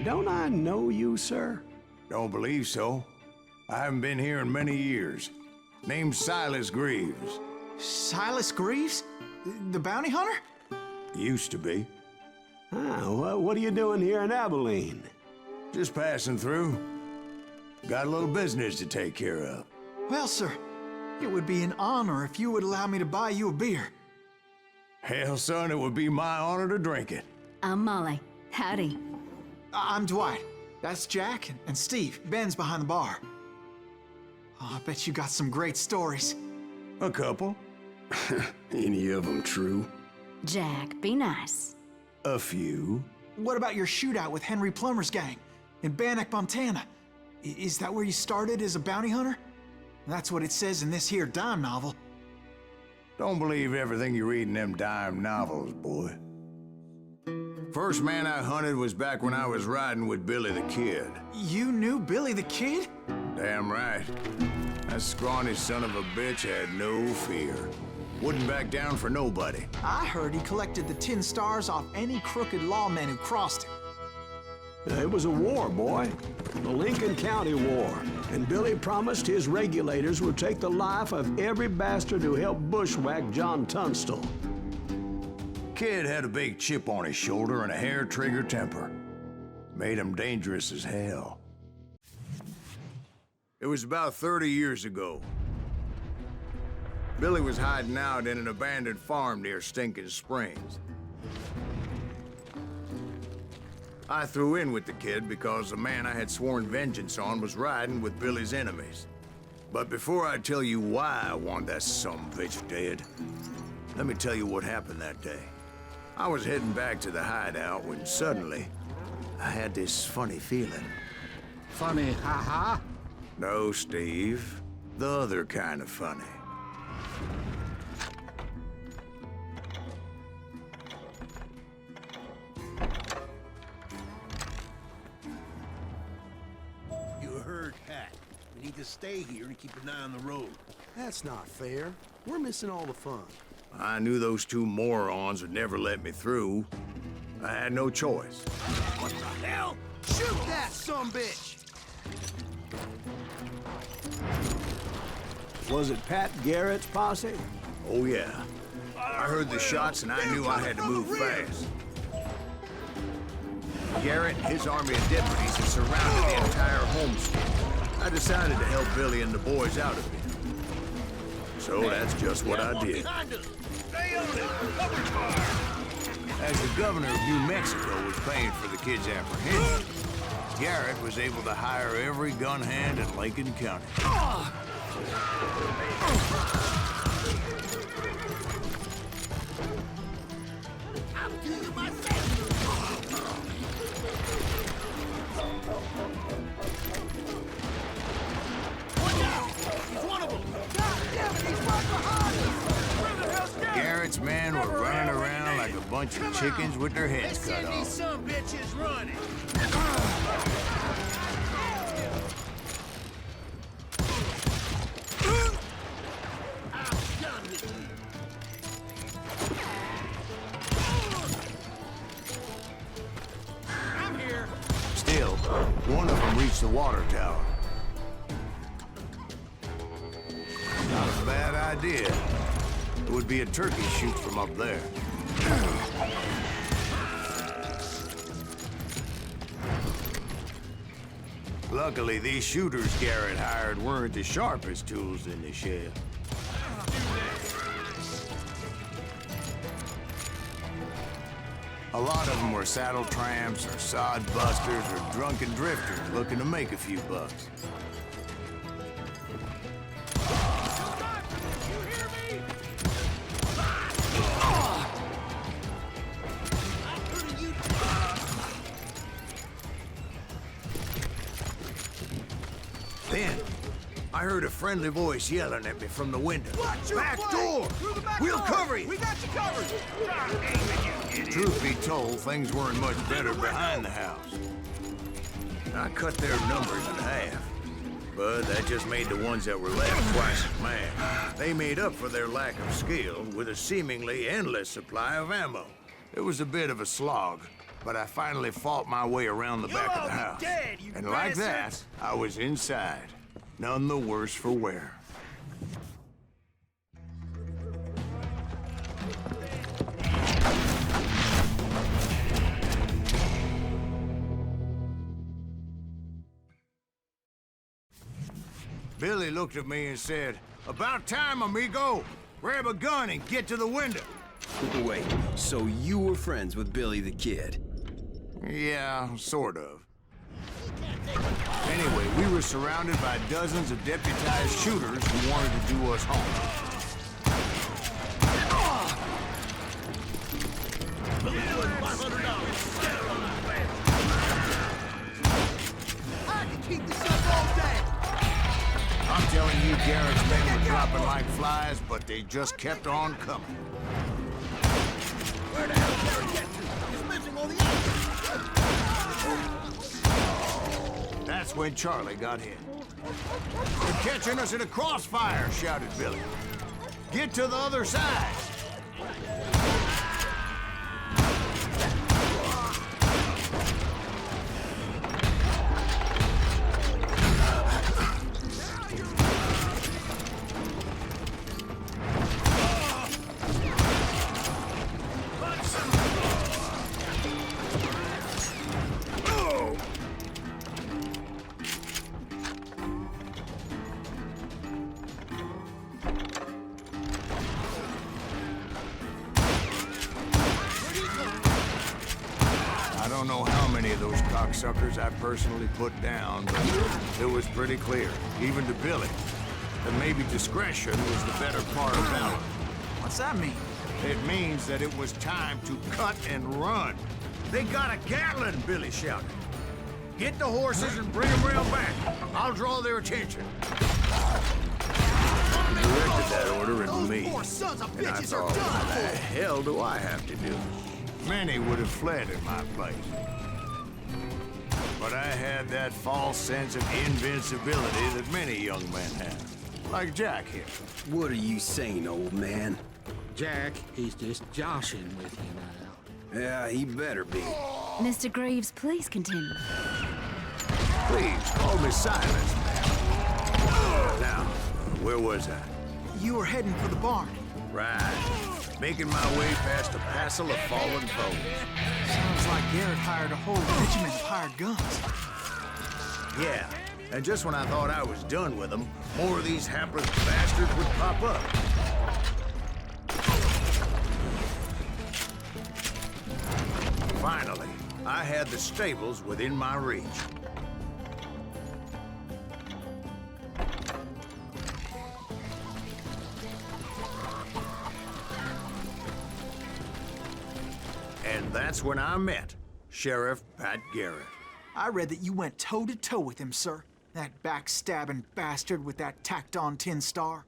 don't I know you, sir? Don't believe so. I haven't been here in many years. Name's Silas Greaves. Silas Greaves? The bounty hunter? Used to be. Ah, well, what are you doing here in Abilene? Just passing through. Got a little business to take care of. Well, sir, it would be an honor if you would allow me to buy you a beer. Hell, son, it would be my honor to drink it. I'm Molly. Howdy. I'm Dwight. That's Jack and Steve. Ben's behind the bar. Oh, I bet you got some great stories. A couple. Any of them true? Jack, be nice. A few. What about your shootout with Henry Plummer's gang in Bannock, Montana? Is that where you started as a bounty hunter? That's what it says in this here dime novel. Don't believe everything you read in them dime novels, boy. First man I hunted was back when I was riding with Billy the Kid. You knew Billy the Kid? Damn right. That scrawny son of a bitch had no fear. Wouldn't back down for nobody. I heard he collected the 10 stars off any crooked lawmen who crossed him. It was a war, boy. The Lincoln County War. And Billy promised his regulators would take the life of every bastard who helped bushwhack John Tunstall. Kid had a big chip on his shoulder and a hair-trigger temper. Made him dangerous as hell. It was about 30 years ago. Billy was hiding out in an abandoned farm near Stinking Springs. I threw in with the kid because the man I had sworn vengeance on was riding with Billy's enemies. But before I tell you why I want that sumbitch dead, let me tell you what happened that day. I was heading back to the hideout when suddenly I had this funny feeling. Funny, ha-ha? No, Steve. The other kind of funny. You heard Pat. We need to stay here and keep an eye on the road. That's not fair. We're missing all the fun. I knew those two morons would never let me through. I had no choice. What the hell? Shoot that sumbitch! Was it Pat Garrett's posse? Oh, yeah. I heard the shots and I knew I had to move fast. Garrett and his army of deputies had surrounded the entire homestead. I decided to help Billy and the boys out of it. So that's just what I did. Stay on it! Cover fire! As the governor of New Mexico was paying for the kids' apprehension, Garrett was able to hire every gun hand in Lincoln County. Garrett's men were running around like a bunch of chickens with their heads cut off. These some bitches running! I'm here! Still, one of them reached the water tower. Not a bad idea. It would be a turkey shoot from up there. Luckily, these shooters Garrett hired weren't the sharpest tools in the shed. A lot of them were saddle tramps or sod busters or drunken drifters looking to make a few bucks. Then, I heard a friendly voice yelling at me from the window. Back door! We'll cover you! We got you covered! God damn it, you idiot! Truth be told, things weren't much better behind the house. I cut their numbers in half, but that just made the ones that were left twice as mad. They made up for their lack of skill with a seemingly endless supply of ammo. It was a bit of a slog, but I finally fought my way around the back of the house. Dead, you And like that, bastards. I was inside. None the worse for wear. Billy looked at me and said, "About time, amigo. Grab a gun and get to the window." Wait, so you were friends with Billy the Kid? Yeah, sort of. Anyway, we were surrounded by dozens of deputized shooters who wanted to do us harm. I can keep this up all day. I'm telling you, Garrett's men were dropping like flies, but they just kept on coming. Where the hell did Garrett get to? He's missing all the others. That's when Charlie got hit. "They're catching us in a crossfire," shouted Billy. "Get to the other side." I don't know how many of those cocksuckers I personally put down, but it was pretty clear, even to Billy, that maybe discretion was the better part of valor. What's that mean? It means that it was time to cut and run. "They got a Gatling," Billy shouted. "Get the horses and bring them round back. I'll draw their attention." He directed that order at Those me. poor sons of And I bitches are thought, done what the for. hell do I have to do? Many would have fled in my place. But I had that false sense of invincibility that many young men have. Like Jack here. What are you saying, old man? Jack, he's just joshing with you now. Yeah, he better be. Mr. Greaves, please continue. Please, call me Silence, man. Now, where was I? You were heading for the barn. Right. Making my way past a passel of fallen foes. Sounds like Garrett hired a whole regiment of hired guns. Yeah, and just when I thought I was done with them, more of these hapless bastards would pop up. Finally, I had the stables within my reach. And that's when I met Sheriff Pat Garrett. I read that you went toe-to-toe with him, sir. That backstabbing bastard with that tacked-on tin star.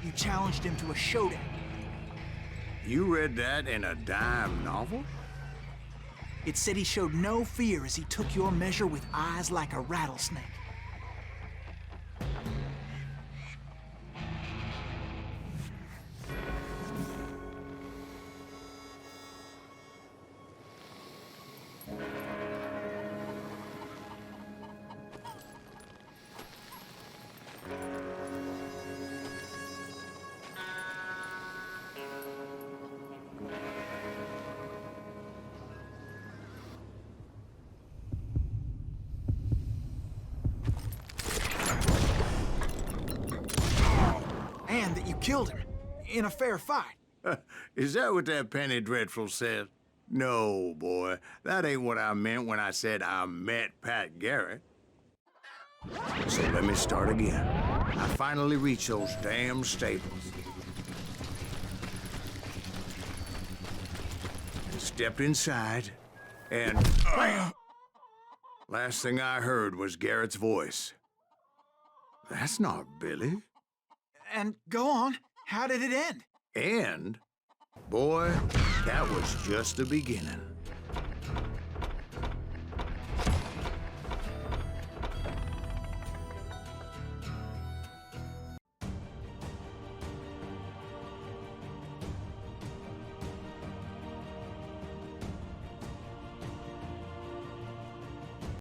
You challenged him to a showdown. You read that in a dime novel? It said he showed no fear as he took your measure with eyes like a rattlesnake. And that you killed him in a fair fight. Is that what that Penny Dreadful said? No, boy. That ain't what I meant when I said I met Pat Garrett. So let me start again. I finally reached those damn stables. And stepped inside, and bam! Last thing I heard was Garrett's voice. That's not Billy. And go on, how did it end? And, boy, that was just the beginning.